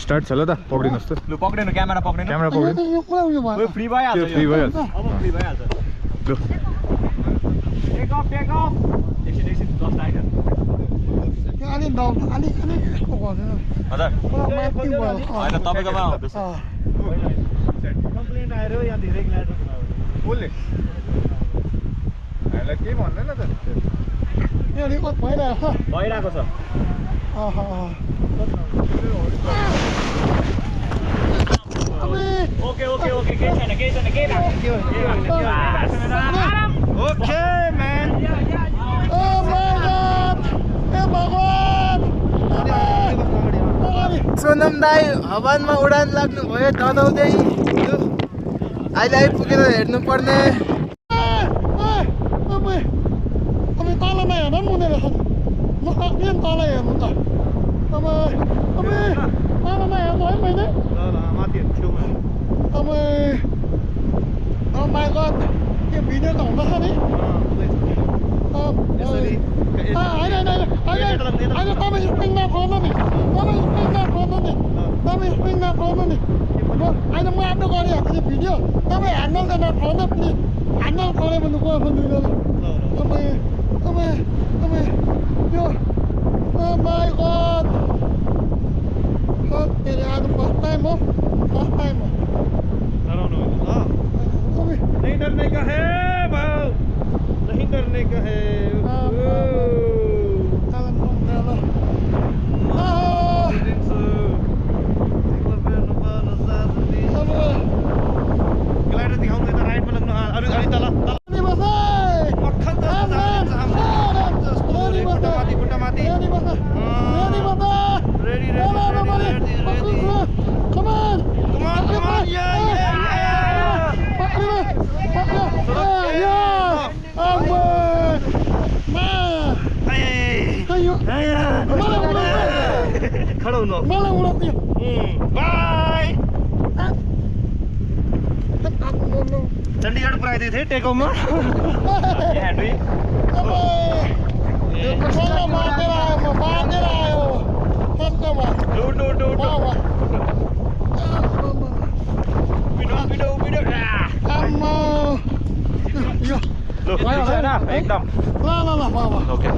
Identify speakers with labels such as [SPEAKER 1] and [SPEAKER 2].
[SPEAKER 1] start छ ल त पक्रिनुस् त
[SPEAKER 2] लु पक्रिनु क्यामेरा पक्रिनु
[SPEAKER 1] क्यामेरा पक्रिनु
[SPEAKER 2] यो फ्री भइहाल्छ
[SPEAKER 1] फ्री भइहाल्छ
[SPEAKER 2] अब फ्री भइहाल्छ
[SPEAKER 1] लु
[SPEAKER 2] टेक अफ एकछिन जस्ट आइज
[SPEAKER 3] अलि डाउन अलि यस्तो गर्दैन
[SPEAKER 2] हजुर
[SPEAKER 3] माथि भयो
[SPEAKER 2] हैन तपाईकोमा आउँदैछ कम्प्लेन आएर यहाँ धेरै ग्ल्याडर
[SPEAKER 1] बोल्ले हैला के भन्दैन त
[SPEAKER 3] यो रिकर्ड
[SPEAKER 2] भइरहेको छ ओके केही छैन ओके म्यान
[SPEAKER 4] सोनम दाई हवानमा उडान लाग्नु भयो तताउँदै अहिले आइपुगेर हेर्नु पर्ने
[SPEAKER 3] तलमा हेर्नु मुने रहेछ तल हेर्नु त अब तलमा हेर्नु है मैले अब माई गड यो भिडियो त हुँदैछ नि होइन तपाईँ स्प्रिङमा खोल्नु नि होइन म आफ्नो गरिहाल्छु यो भिडियो तपाईँ ह्यान्डल त नखोल्नु प्लिज ह्यान्डल खोल्यो भने गयो भने तपाईँ यो माई गड आज फर्स्ट टाइम हो
[SPEAKER 2] नहीं डरने का है भाव नहीं डरने का है ग्लाइडर दिखाउनु त राइटमा लाग्नु अलि तल खुट्टा खड़ा हुनु
[SPEAKER 3] मलाई उडाउँदियो
[SPEAKER 2] बाई चण्डीगढ पुऱ्याइदिएको थिएँ टेकअपमा
[SPEAKER 3] बाँधेर आयो
[SPEAKER 2] एकदम
[SPEAKER 3] ल
[SPEAKER 2] ओके